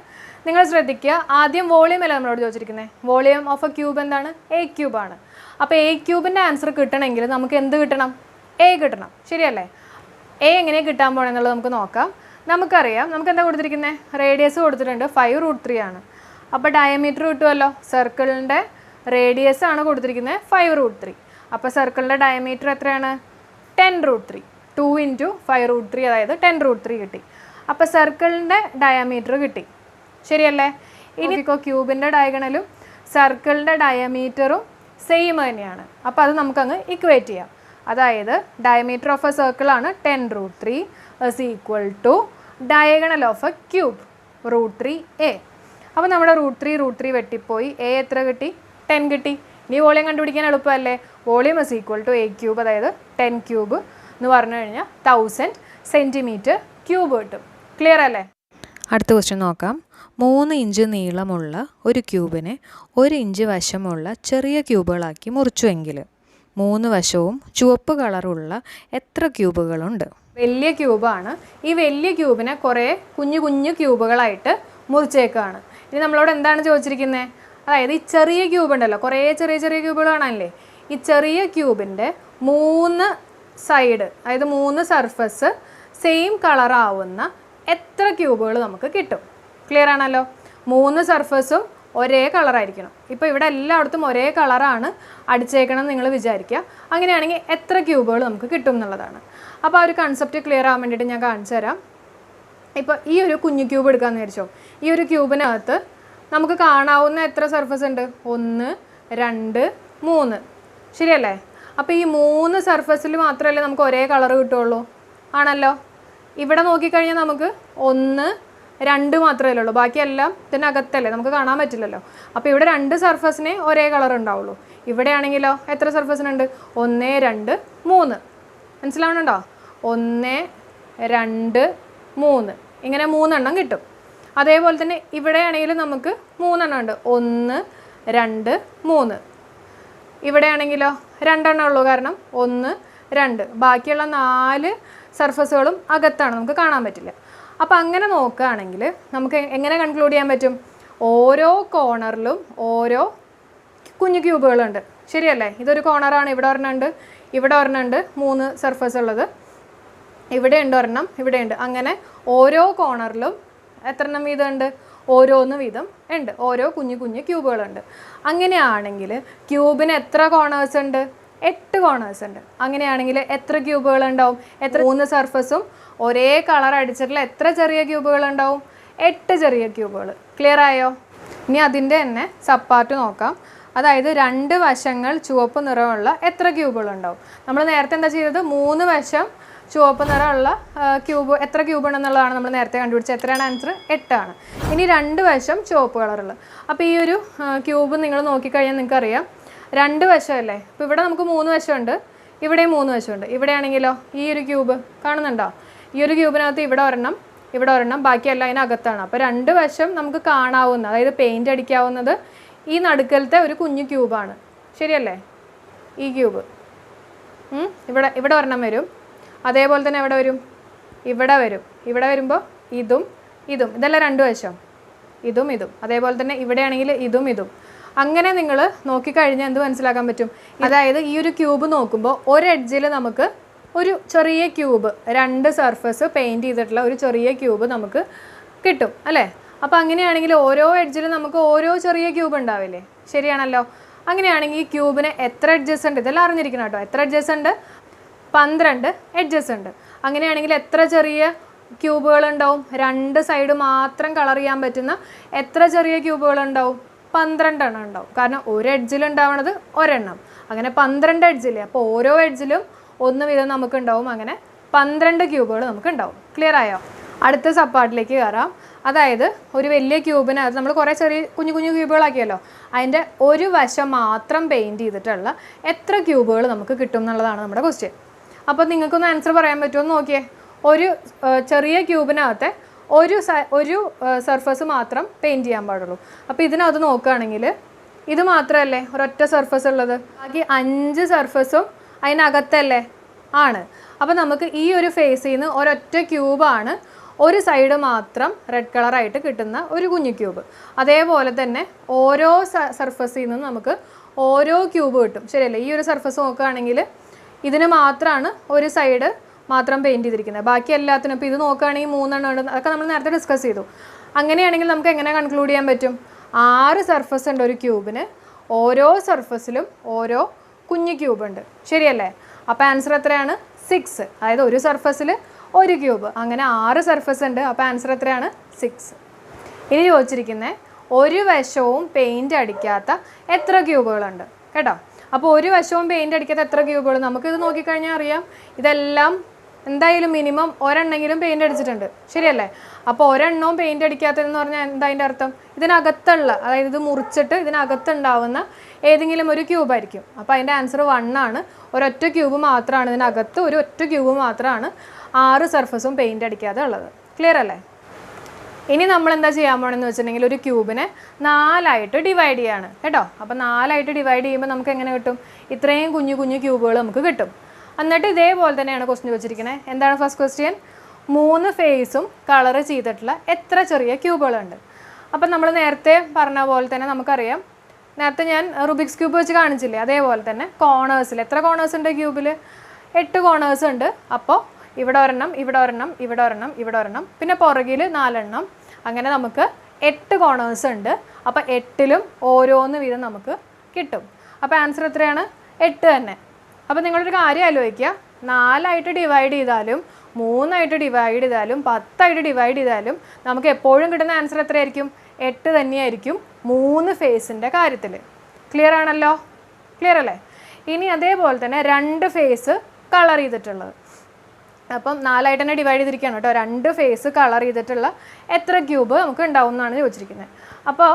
നിങ്ങൾ ശ്രദ്ധിക്കുക. ആദ്യം വോളിയം അല്ല നമ്മളോട് ചോദിച്ചിരിക്കുന്നത്. വോളിയം ഓഫ് എ ക്യൂബ് എന്താണ്? a ക്യൂബാണ്. അപ്പോൾ a ക്യൂബിൻ്റെ ആൻസർ കിട്ടണമെങ്കിൽ നമുക്ക് എന്ത് കിട്ടണം? a കിട്ടണം, ശരിയല്ലേ? a എങ്ങനെ കിട്ടാൻ പോകണമെന്നുള്ളത് നമുക്ക് നോക്കാം. നമുക്കറിയാം, നമുക്ക് എന്താ കൊടുത്തിരിക്കുന്നത്? റേഡിയസ് കൊടുത്തിട്ടുണ്ട്, 5√3 ആണ്. അപ്പോൾ ഡയമീറ്റർ കിട്ടുമല്ലോ. സർക്കിളിൻ്റെ റേഡിയസ് ആണ് കൊടുത്തിരിക്കുന്നത് 5√3. അപ്പോൾ സർക്കിളിൻ്റെ ഡയമീറ്റർ എത്രയാണ്? 10√3. 2 × 5√3, അതായത് 10√3 കിട്ടി. അപ്പോൾ സർക്കിളിൻ്റെ ഡയമീറ്റർ കിട്ടി, ശരിയല്ലേ? ഇനി ക്യൂബിൻ്റെ ഡയഗണലും സർക്കിളിൻ്റെ ഡയമീറ്ററും സെയിം തന്നെയാണ്. അപ്പോൾ അത് നമുക്കങ്ങ് ഇക്വേറ്റ് ചെയ്യാം. അതായത് ഡയമീറ്റർ ഓഫ് എ സർക്കിൾ ആണ് 10√3 = diagonal of A cube √3a. അപ്പോൾ നമ്മുടെ √3 വെട്ടിപ്പോയി. a എത്ര കിട്ടി? 10 കിട്ടി. ഇനി വോളിയം കണ്ടുപിടിക്കാൻ എളുപ്പമല്ലേ? വോളിയം = a ക്യൂബ്, അതായത് 10 ക്യൂബ് എന്ന് പറഞ്ഞു കഴിഞ്ഞാൽ 1000 സെൻറ്റിമീറ്റർ ക്യൂബ് കിട്ടും. ക്ലിയർ അല്ലേ? അടുത്ത ക്വസ്റ്റ്യൻ നോക്കാം. 3 ഇഞ്ച് നീളമുള്ള ഒരു ക്യൂബിനെ 1 ഇഞ്ച് വശമുള്ള ചെറിയ ക്യൂബുകളാക്കി മുറിച്ചുവെങ്കിൽ മൂന്ന് വശവും ചുവപ്പ് കളറുള്ള എത്ര ക്യൂബുകളുണ്ട്? വലിയ ക്യൂബാണ്. ഈ വലിയ ക്യൂബിനെ കുറേ കുഞ്ഞു കുഞ്ഞു ക്യൂബുകളായിട്ട് മുറിച്ചേക്കാണ്. ഇനി നമ്മളോട് എന്താണ് ചോദിച്ചിരിക്കുന്നത്? അതായത് ഈ ചെറിയ ക്യൂബ് ഉണ്ടല്ലോ, കുറേ ചെറിയ ചെറിയ ക്യൂബുകൾ കാണാനല്ലേ, ഈ ചെറിയ ക്യൂബിൻ്റെ 3 സൈഡ്, അതായത് 3 സർഫസ് സെയിം കളറാവുന്ന എത്ര ക്യൂബുകൾ നമുക്ക് കിട്ടും? ക്ലിയർ ആണല്ലോ? 3 സർഫസും ഒരേ കളറായിരിക്കണം. ഇപ്പോൾ ഇവിടെ എല്ലായിടത്തും ഒരേ കളറാണ് അടിച്ചേക്കണം നിങ്ങൾ വിചാരിക്കുക. അങ്ങനെയാണെങ്കിൽ എത്ര ക്യൂബുകൾ നമുക്ക് കിട്ടും എന്നുള്ളതാണ്. അപ്പോൾ ആ ഒരു കൺസെപ്റ്റ് ക്ലിയർ ആവാൻ വേണ്ടിയിട്ട് ഞാൻ കാണിച്ചു തരാം. ഇപ്പോൾ ഈ ഒരു കുഞ്ഞു ക്യൂബ് എടുക്കാമെന്ന് വിചാരിച്ചോ. ഈ ഒരു ക്യൂബിനകത്ത് നമുക്ക് കാണാവുന്ന എത്ര സർഫസ് ഉണ്ട്? 1, 2, 3. ശരിയല്ലേ? അപ്പോൾ ഈ 3 സർഫസിൽ മാത്രമല്ലേ നമുക്ക് ഒരേ കളർ കിട്ടുള്ളൂ? ആണല്ലോ. ഇവിടെ നോക്കിക്കഴിഞ്ഞാൽ നമുക്ക് 1, 2 മാത്രമേ ഉള്ളൂ. ബാക്കിയെല്ലാം ഇതിനകത്തല്ലേ, നമുക്ക് കാണാൻ പറ്റില്ലല്ലോ. അപ്പോൾ ഇവിടെ 2 സർഫസിനെ ഒരേ കളർ ഉണ്ടാവുള്ളൂ. ഇവിടെയാണെങ്കിലോ എത്ര സർഫസിനുണ്ട്? 1, 2, 3. മനസ്സിലാവണുണ്ടോ? 1, 2, 3 ഇങ്ങനെ 3 എണ്ണം കിട്ടും. അതേപോലെ തന്നെ ഇവിടെയാണെങ്കിൽ നമുക്ക് 3 എണ്ണം ഉണ്ട്. 1, 2, 3. ഇവിടെയാണെങ്കിലോ 2 എണ്ണം ഉള്ളൂ, കാരണം 1, 2. ബാക്കിയുള്ള 4 സർഫസുകളും അകത്താണ്, നമുക്ക് കാണാൻ പറ്റില്ല. അപ്പോൾ അങ്ങനെ നോക്കുകയാണെങ്കിൽ നമുക്ക് എങ്ങനെ കൺക്ലൂഡ് ചെയ്യാൻ പറ്റും? ഓരോ കോർണറിലും ഓരോ കുഞ്ഞു ക്യൂബുകളുണ്ട്. ശരിയല്ലേ? ഇതൊരു കോർണറാണ്, ഇവിടെ ഒരെണ്ണമുണ്ട്, ഇവിടെ ഒരെണ്ണമുണ്ട്, 3 സർഫസ് ഉള്ളത്. ഇവിടെ ഉണ്ട് ഒരെണ്ണം, ഇവിടെ ഉണ്ട്. അങ്ങനെ ഓരോ കോർണറിലും എത്ര എണ്ണം വീതം ഉണ്ട്? ഓരോന്ന് വീതം ഉണ്ട്. ഓരോ കുഞ്ഞു കുഞ്ഞു ക്യൂബുകളുണ്ട്. അങ്ങനെയാണെങ്കിൽ ക്യൂബിന് എത്ര കോർണേഴ്സ് ഉണ്ട്? 8 കോർണേഴ്സ് ഉണ്ട്. അങ്ങനെയാണെങ്കിൽ എത്ര ക്യൂബുകൾ ഉണ്ടാവും? 3 സർഫസും ഒരേ കളർ അടിച്ചിട്ടുള്ള എത്ര ചെറിയ ക്യൂബുകൾ ഉണ്ടാവും? 8 ചെറിയ ക്യൂബുകൾ. ക്ലിയർ ആയോ? ഇനി അതിൻ്റെ തന്നെ സബ്പാർട്ട് നോക്കാം. അതായത് 2 വശങ്ങൾ ചുവപ്പ് നിറമുള്ള എത്ര ക്യൂബുകൾ ഉണ്ടാവും? നമ്മൾ നേരത്തെ എന്താ ചെയ്തത്? 3 വശം ചുവപ്പ് നിറമുള്ള ക്യൂബ് എത്ര ക്യൂബ് ഉണ്ടെന്നുള്ളതാണ് നമ്മൾ നേരത്തെ കണ്ടുപിടിച്ചത്. എത്രയാണ് ആൻസർ? 8 ആണ്. ഇനി 2 വശം ചുവപ്പ് കളറുള്ള. അപ്പോൾ ഈ ഒരു ക്യൂബ് നിങ്ങൾ നോക്കിക്കഴിഞ്ഞാൽ നിങ്ങൾക്കറിയാം 2 വശമല്ലേ. ഇപ്പോൾ ഇവിടെ നമുക്ക് 3 വശമുണ്ട്, ഇവിടെയും 3 വശമുണ്ട്. ഇവിടെയാണെങ്കിലോ ഈ ഒരു ക്യൂബ് കാണുന്നുണ്ടോ? ഈ ഒരു ക്യൂബിനകത്ത് ഇവിടെ ഒരെണ്ണം, ഇവിടെ ഒരെണ്ണം, ബാക്കിയെല്ലാം അതിനകത്താണ്. അപ്പോൾ 2 വശം നമുക്ക് കാണാവുന്ന, അതായത് പെയിൻറ്റ് അടിക്കാവുന്നത് ഈ നടുക്കലത്തെ ഒരു കുഞ്ഞു ക്യൂബാണ്. ശരിയല്ലേ? ഈ ക്യൂബ് ഇവിടെ ഒരെണ്ണം വരും. അതേപോലെ തന്നെ എവിടെ വരും? ഇവിടെ വരും. ഇവിടെ വരുമ്പോൾ ഇതും ഇതും, ഇതെല്ലാം 2 വശം, ഇതും ഇതും. അതേപോലെ തന്നെ ഇവിടെയാണെങ്കിൽ ഇതും ഇതും. അങ്ങനെ നിങ്ങൾ നോക്കിക്കഴിഞ്ഞാൽ എന്ത് മനസ്സിലാക്കാൻ പറ്റും? അതായത് ഈ ഒരു ക്യൂബ് നോക്കുമ്പോൾ ഒരു എഡ്ജിൽ നമുക്ക് ഒരു ചെറിയ ക്യൂബ്, 2 സർഫസ് പെയിൻറ്റ് ചെയ്തിട്ടുള്ള ഒരു ചെറിയ ക്യൂബ് നമുക്ക് കിട്ടും അല്ലേ? അപ്പോൾ അങ്ങനെയാണെങ്കിൽ ഓരോ എഡ്ജിലും നമുക്ക് ഓരോ ചെറിയ ക്യൂബ് ഉണ്ടാവില്ലേ? ശരിയാണല്ലോ. അങ്ങനെയാണെങ്കിൽ ഈ ക്യൂബിന് എത്ര എഡ്ജസ് ഉണ്ട്? ഇതെല്ലാം അറിഞ്ഞിരിക്കണം കേട്ടോ. എത്ര എഡ്ജസ് ഉണ്ട്? 12 എഡ്ജസ് ഉണ്ട്. അങ്ങനെയാണെങ്കിൽ എത്ര ചെറിയ ക്യൂബുകൾ ഉണ്ടാവും? 2 സൈഡ് മാത്രം കളർ ചെയ്യാൻ പറ്റുന്ന എത്ര ചെറിയ ക്യൂബുകൾ ഉണ്ടാവും? 12 എണ്ണം ഉണ്ടാവും. കാരണം ഒരു എഡ്ജിൽ ഉണ്ടാവുന്നത് ഒരെണ്ണം. അങ്ങനെ 12 എഡ്ജില്ലേ. അപ്പോൾ ഓരോ എഡ്ജിലും 1 വീതം നമുക്ക് ഉണ്ടാവും. അങ്ങനെ 12 ക്യൂബുകൾ നമുക്ക് ഉണ്ടാവും. ക്ലിയർ ആയോ? അടുത്ത സബ്പാർട്ടിലേക്ക് കയറാം. അതായത് ഒരു വലിയ ക്യൂബിനകത്ത് നമ്മൾ കുറേ ചെറിയ കുഞ്ഞു കുഞ്ഞു ക്യൂബുകളാക്കിയല്ലോ. അതിൻ്റെ ഒരു വശം മാത്രം പെയിൻറ്റ് ചെയ്തിട്ടുള്ള എത്ര ക്യൂബുകൾ നമുക്ക് കിട്ടും എന്നുള്ളതാണ് നമ്മുടെ ക്വസ്റ്റ്യൻ. അപ്പോൾ നിങ്ങൾക്കൊന്ന് ആൻസർ പറയാൻ പറ്റുമോ എന്ന് നോക്കിയേ. ഒരു ചെറിയ ക്യൂബിനകത്തെ ഒരു സർഫസ് മാത്രം പെയിൻറ്റ് ചെയ്യാൻ പാടുള്ളൂ. അപ്പോൾ ഇതിനകത്ത് നോക്കുകയാണെങ്കിൽ ഇത് മാത്രമല്ലേ ഒരൊറ്റ സർഫസ് ഉള്ളത്? ബാക്കി 5 സർഫസും അതിനകത്തല്ലേ? ആണ്. അപ്പോൾ നമുക്ക് ഈ ഒരു ഫേസിൽ നിന്ന് ഒരൊറ്റ ക്യൂബാണ് ഒരു സൈഡ് മാത്രം റെഡ് കളറായിട്ട് കിട്ടുന്ന ഒരു കുഞ്ഞു ക്യൂബ്. അതേപോലെ തന്നെ ഓരോ സർഫസിൽ നിന്നും നമുക്ക് ഓരോ ക്യൂബ് കിട്ടും. ശരിയല്ലേ? ഈ ഒരു സർഫസ് നോക്കുകയാണെങ്കിൽ ഇതിന് മാത്രമാണ് ഒരു സൈഡ് മാത്രം പെയിൻറ്റ് ചെയ്തിരിക്കുന്നത്. ബാക്കി എല്ലാത്തിനും ഇപ്പോൾ ഇത് നോക്കുകയാണെങ്കിൽ 3 എണ്ണം ഉണ്ട്. അതൊക്കെ നമ്മൾ നേരത്തെ ഡിസ്കസ് ചെയ്തു. അങ്ങനെയാണെങ്കിൽ നമുക്ക് എങ്ങനെ കൺക്ലൂഡ് ചെയ്യാൻ പറ്റും? 6 സർഫസ് ഉണ്ട് ഒരു ക്യൂബിന്. ഓരോ സർഫസിലും ഓരോ കുഞ്ഞു ക്യൂബ് ഉണ്ട്. ശരിയല്ലേ? അപ്പോൾ ആൻസർ എത്രയാണ്? 6. അതായത് ഒരു സർഫസിൽ ഒരു ക്യൂബ്. അങ്ങനെ 6 സർഫസ് ഉണ്ട്. അപ്പോൾ ആൻസർ എത്രയാണ്? 6. ഇനി ചോദിച്ചിരിക്കുന്നത് ഒരു വശവും പെയിൻറ്റ് അടിക്കാത്ത എത്ര ക്യൂബുകളുണ്ട് കേട്ടോ. അപ്പോൾ ഒരു വശവും പെയിൻറ്റ് അടിക്കാത്ത എത്ര ക്യൂബുകൾ? നമുക്കിത് നോക്കിക്കഴിഞ്ഞാൽ അറിയാം. ഇതെല്ലാം എന്തായാലും മിനിമം ഒരെണ്ണെങ്കിലും പെയിൻറ്റ് അടിച്ചിട്ടുണ്ട്. ശരിയല്ലേ? അപ്പോൾ ഒരെണ്ണവും പെയിൻറ്റ് അടിക്കാത്തതെന്ന് പറഞ്ഞാൽ എന്താ അതിൻ്റെ അർത്ഥം? ഇതിനകത്തുള്ള, അതായത് ഇത് മുറിച്ചിട്ട് ഇതിനകത്തുണ്ടാവുന്ന ഏതെങ്കിലും ഒരു ക്യൂബായിരിക്കും. അപ്പോൾ അതിൻ്റെ ആൻസർ 1 ആണ്. ഒരൊറ്റ ക്യൂബ് മാത്രമാണ് ഇതിനകത്ത്, ഒരു ഒറ്റ ക്യൂബ് മാത്രമാണ് 6 സർഫസും പെയിൻറ്റ് അടിക്കാതെ ഉള്ളത്. ക്ലിയർ അല്ലേ? ഇനി നമ്മൾ എന്താ ചെയ്യാൻ പോകണമെന്ന് വെച്ചിട്ടുണ്ടെങ്കിൽ ഒരു ക്യൂബിനെ 4ആയിട്ട് ഡിവൈഡ് ചെയ്യാണ് കേട്ടോ. അപ്പോൾ 4ആയിട്ട് ഡിവൈഡ് ചെയ്യുമ്പോൾ നമുക്ക് എങ്ങനെ കിട്ടും? ഇത്രയും കുഞ്ഞു കുഞ്ഞു ക്യൂബുകൾ നമുക്ക് കിട്ടും. എന്നിട്ട് ഇതേപോലെ തന്നെയാണ് ക്വസ്റ്റ്യൻ വെച്ചിരിക്കുന്നത്. എന്താണ് ഫസ്റ്റ് ക്വസ്റ്റ്യൻ? 3 ഫേസും കളർ ചെയ്തിട്ടുള്ള എത്ര ചെറിയ ക്യൂബുകളുണ്ട്? അപ്പം നമ്മൾ നേരത്തെ പറഞ്ഞ പോലെ തന്നെ നമുക്കറിയാം, നേരത്തെ ഞാൻ റുബിക്സ് ക്യൂബ് വെച്ച് കാണിച്ചില്ലേ, അതേപോലെ തന്നെ കോർണേഴ്സിൽ എത്ര കോർണേഴ്സ് ഉണ്ട് ക്യൂബിൽ? 8 കോർണേഴ്സ് ഉണ്ട്. അപ്പോൾ ഇവിടെ ഒരെണ്ണം, ഇവിടെ ഒരെണ്ണം, ഇവിടെ ഒരെണ്ണം, ഇവിടെ ഒരെണ്ണം, പിന്നെ പുറകിൽ 4 എണ്ണം, അങ്ങനെ നമുക്ക് 8 കോർണേഴ്സ് ഉണ്ട്. അപ്പോൾ 8ലും ഓരോന്ന് വീതം നമുക്ക് കിട്ടും. അപ്പോൾ ആൻസർ എത്രയാണ്? 8 തന്നെ. അപ്പോൾ നിങ്ങളൊരു കാര്യം ആലോചിക്കുക, 4ആയിട്ട് ഡിവൈഡ് ചെയ്താലും 3ആയിട്ട് ഡിവൈഡ് ചെയ്താലും 10ആയിട്ട് ഡിവൈഡ് ചെയ്താലും നമുക്ക് എപ്പോഴും കിട്ടുന്ന ആൻസർ എത്രയായിരിക്കും? 8 തന്നെയായിരിക്കും 3 ഫേസിൻ്റെ കാര്യത്തിൽ. ക്ലിയർ ആണല്ലോ? ക്ലിയർ അല്ലേ? ഇനി അതേപോലെ തന്നെ 2 ഫേസ് കളർ ചെയ്തിട്ടുള്ളത്, അപ്പം 4ആയിട്ട് തന്നെ ഡിവൈഡ് ചെയ്തിരിക്കുകയാണ് കേട്ടോ. 2 ഫേസ് കളർ ചെയ്തിട്ടുള്ള എത്ര ക്യൂബ് നമുക്ക് ഉണ്ടാവും എന്നാണ് ചോദിച്ചിരിക്കുന്നത്. അപ്പോൾ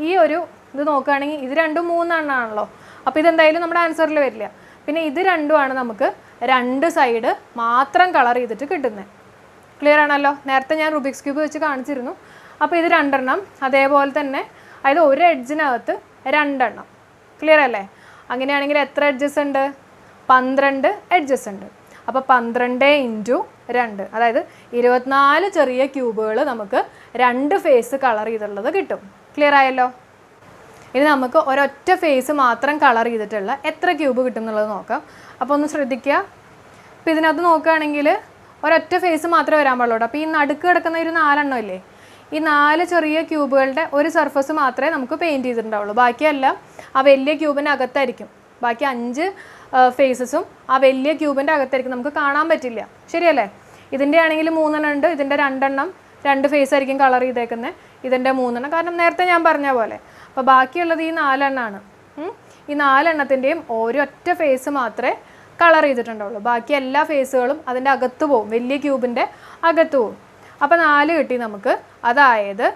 ഈ ഒരു ഇത് നോക്കുകയാണെങ്കിൽ ഇത് 2 3 എണ്ണമാണല്ലോ. അപ്പോൾ ഇതെന്തായാലും നമ്മുടെ ആൻസറിൽ വരില്ല. പിന്നെ ഇത് 2ആണ് നമുക്ക് 2 സൈഡ് മാത്രം കളർ ചെയ്തിട്ട് കിട്ടുന്നത്. ക്ലിയർ ആണല്ലോ? നേരത്തെ ഞാൻ റുബിക്സ് ക്യൂബ് വെച്ച് കാണിച്ചിരുന്നു. അപ്പോൾ ഇത് 2 എണ്ണം, അതേപോലെ തന്നെ അതായത് ഒരു എഡ്ജിനകത്ത് 2 എണ്ണം. ക്ലിയർ അല്ലേ? അങ്ങനെയാണെങ്കിൽ എത്ര എഡ്ജസ് ഉണ്ട്? 12 എഡ്ജസ് ഉണ്ട്. അപ്പോൾ 12 × 2, അതായത് 24 ചെറിയ ക്യൂബുകൾ നമുക്ക് 2 ഫേസ് കളർ ചെയ്തിട്ടുള്ളത് കിട്ടും. ക്ലിയർ ആയല്ലോ? ഇനി നമുക്ക് ഒരൊറ്റ ഫേസ് മാത്രം കളർ ചെയ്തിട്ടുള്ള എത്ര ക്യൂബ് കിട്ടും എന്നുള്ളത് നോക്കാം. അപ്പോൾ ഒന്ന് ശ്രദ്ധിക്കുക. അപ്പോൾ ഇതിനകത്ത് നോക്കുകയാണെങ്കിൽ ഒരൊറ്റ ഫേസ് മാത്രമേ വരാൻ പാടുള്ളൂ. അപ്പോൾ ഈ നടുക്ക് കിടക്കുന്ന ഒരു 4 എണ്ണം ഇല്ലേ, ഈ 4 ചെറിയ ക്യൂബുകളുടെ ഒരു സർഫസ് മാത്രമേ നമുക്ക് പെയിൻറ്റ് ചെയ്തിട്ടുണ്ടാവുള്ളൂ. ബാക്കിയെല്ലാം ആ വലിയ ക്യൂബിൻ്റെ അകത്തായിരിക്കും. ബാക്കി 5 ഫേസസും ആ വലിയ ക്യൂബിൻ്റെ അകത്തായിരിക്കും, നമുക്ക് കാണാൻ പറ്റില്ല. ശരിയല്ലേ? ഇതിൻ്റെ ആണെങ്കിൽ 3 എണ്ണം ഉണ്ട്, ഇതിൻ്റെ 2 എണ്ണം 2 ഫേസ് ആയിരിക്കും കളർ ചെയ്തേക്കുന്നത്, ഇതിൻ്റെ 3 എണ്ണം, കാരണം നേരത്തെ ഞാൻ പറഞ്ഞ പോലെ. അപ്പോൾ ബാക്കിയുള്ളത് ഈ 4 എണ്ണമാണ്. ഈ 4 എണ്ണത്തിൻ്റെയും ഒരൊറ്റ ഫേസ് മാത്രമേ കളർ ചെയ്തിട്ടുണ്ടാവുള്ളൂ. ബാക്കി എല്ലാ ഫേസുകളും അതിൻ്റെ അകത്ത് പോവും, വലിയ ക്യൂബിൻ്റെ അകത്ത് പോവും. അപ്പോൾ 4 കിട്ടി നമുക്ക്. അതായത്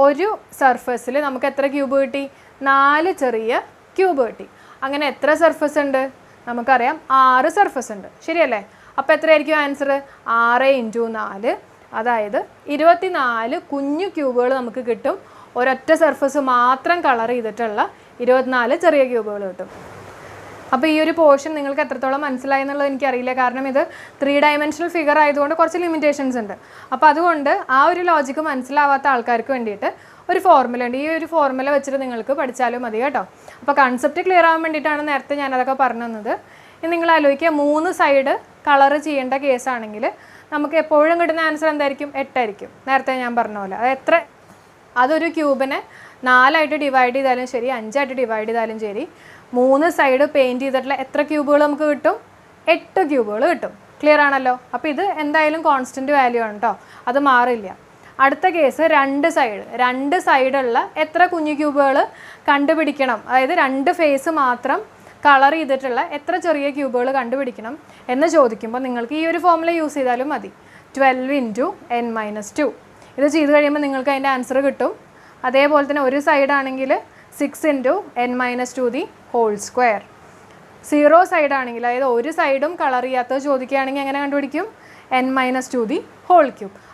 ഒരു സർഫസിൽ നമുക്ക് എത്ര ക്യൂബ് കിട്ടി? 4 ചെറിയ ക്യൂബ് കിട്ടി. അങ്ങനെ എത്ര സർഫസ് ഉണ്ട്? നമുക്കറിയാം 6 സർഫസ് ഉണ്ട്. ശരിയല്ലേ? അപ്പോൾ എത്രയായിരിക്കും ആൻസർ? 6 × 4, അതായത് 24 കുഞ്ഞു ക്യൂബുകൾ നമുക്ക് കിട്ടും. ഒരൊറ്റ സർഫസ് മാത്രം കളർ ചെയ്തിട്ടുള്ള 24 ചെറിയ ക്യൂബുകൾ കിട്ടും. അപ്പോൾ ഈ ഒരു പോർഷൻ നിങ്ങൾക്ക് എത്രത്തോളം മനസ്സിലായി എന്നുള്ളത് എനിക്കറിയില്ല, കാരണം ഇത് 3 ഡയമെൻഷണൽ ഫിഗർ ആയതുകൊണ്ട് കുറച്ച് ലിമിറ്റേഷൻസ് ഉണ്ട്. അപ്പോൾ അതുകൊണ്ട് ആ ഒരു ലോജിക്ക് മനസ്സിലാവാത്ത ആൾക്കാർക്ക് വേണ്ടിയിട്ട് ഒരു ഫോർമുല ഉണ്ട്. ഈ ഒരു ഫോർമുല വെച്ചിട്ട് നിങ്ങൾക്ക് പഠിച്ചാലും മതി കേട്ടോ. അപ്പോൾ കൺസെപ്റ്റ് ക്ലിയർ ആവാൻ വേണ്ടിയിട്ടാണ് നേരത്തെ ഞാനതൊക്കെ പറഞ്ഞു തന്നത്. ഇനി നിങ്ങൾ ആലോചിക്കുക, 3 സൈഡ് കളർ ചെയ്യേണ്ട കേസാണെങ്കിൽ നമുക്ക് എപ്പോഴും കിട്ടുന്ന ആൻസർ എന്തായിരിക്കും? 8 ആയിരിക്കും. നേരത്തെ ഞാൻ പറഞ്ഞ പോലെ അതൊരു ക്യൂബിനെ 4ആയിട്ട് ഡിവൈഡ് ചെയ്താലും ശരി, 5ആയിട്ട് ഡിവൈഡ് ചെയ്താലും ശരി, 3 സൈഡ് പെയിൻറ്റ് ചെയ്തിട്ടുള്ള എത്ര ക്യൂബുകൾ നമുക്ക് കിട്ടും? 8 ക്യൂബുകൾ കിട്ടും. ക്ലിയർ ആണല്ലോ? അപ്പോൾ ഇത് എന്തായാലും കോൺസ്റ്റൻറ്റ് വാല്യൂ ആണ് കേട്ടോ, അത് മാറില്ല. അടുത്ത കേസ് 2 സൈഡുള്ള എത്ര കുഞ്ഞു ക്യൂബുകൾ കണ്ടുപിടിക്കണം, അതായത് 2 ഫേസ് മാത്രം കളർ ചെയ്തിട്ടുള്ള എത്ര ചെറിയ ക്യൂബുകൾ കണ്ടുപിടിക്കണം എന്ന് ചോദിക്കുമ്പോൾ നിങ്ങൾക്ക് ഈ ഒരു ഫോർമുല യൂസ് ചെയ്താലും മതി. 12 × n-2. ഇത് ചെയ്ത് കഴിയുമ്പോൾ നിങ്ങൾക്ക് അതിൻ്റെ ആൻസർ കിട്ടും. അതേപോലെ തന്നെ ഒരു സൈഡാണെങ്കിൽ 6 × n-2². 0 സൈഡാണെങ്കിൽ, അതായത് ഒരു സൈഡും കളർ ചെയ്യാത്തത് ചോദിക്കുകയാണെങ്കിൽ എങ്ങനെ കണ്ടുപിടിക്കും? n-2².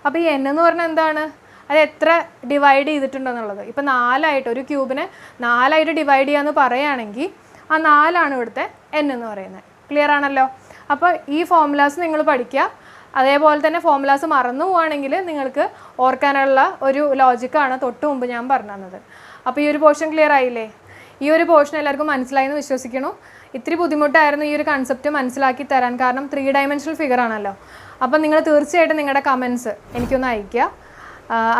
അപ്പോൾ ഈ n എന്ന് പറഞ്ഞാൽ എന്താണ്? അത് എത്ര ഡിവൈഡ് ചെയ്തിട്ടുണ്ടെന്നുള്ളത്. ഇപ്പോൾ 4ആയിട്ട് ഒരു ക്യൂബിനെ 4ആയിട്ട് ഡിവൈഡ് ചെയ്യാമെന്ന് പറയുകയാണെങ്കിൽ ആ 4ആണ് ഇവിടുത്തെ n എന്ന് പറയുന്നത്. ക്ലിയർ ആണല്ലോ? അപ്പോൾ ഈ ഫോർമുലാസ് നിങ്ങൾ പഠിക്കുക. അതേപോലെ തന്നെ ഫോർമുലാസ് മറന്നു പോവുകയാണെങ്കിൽ നിങ്ങൾക്ക് ഓർക്കാനുള്ള ഒരു ലോജിക്കാണ് തൊട്ട് മുമ്പ് ഞാൻ പറഞ്ഞു തന്നത്. അപ്പോൾ ഈ ഒരു പോർഷൻ ക്ലിയർ ആയില്ലേ? ഈ ഒരു പോർഷൻ എല്ലാവർക്കും മനസ്സിലായി എന്ന് വിശ്വസിക്കുന്നു. ഇത്തിരി ബുദ്ധിമുട്ടായിരുന്നു ഈ ഒരു കൺസെപ്റ്റ് മനസ്സിലാക്കി തരാൻ, കാരണം 3 ഡയമെൻഷണൽ ഫിഗർ ആണല്ലോ. അപ്പം നിങ്ങൾ തീർച്ചയായിട്ടും നിങ്ങളുടെ കമൻസ് എനിക്കൊന്ന് അയയ്ക്കുക.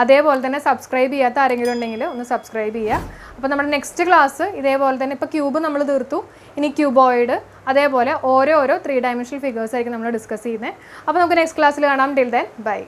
അതേപോലെ തന്നെ സബ്സ്ക്രൈബ് ചെയ്യാത്ത ആരെങ്കിലും ഉണ്ടെങ്കിൽ ഒന്ന് സബ്സ്ക്രൈബ് ചെയ്യുക. അപ്പോൾ നമ്മുടെ നെക്സ്റ്റ് ക്ലാസ് ഇതേപോലെ തന്നെ, ഇപ്പോൾ ക്യൂബ് നമ്മൾ തീർത്തു, ഇനി ക്യൂബോയിഡ്, അതേപോലെ ഓരോ 3 ഡയമെൻഷണൽ ഫിഗേഴ്സ് ആയിരിക്കും നമ്മൾ ഡിസ്കസ് ചെയ്യുന്നത്. അപ്പോൾ നമുക്ക് നെക്സ്റ്റ് ക്ലാസ്സിൽ കാണാം. Till then bye.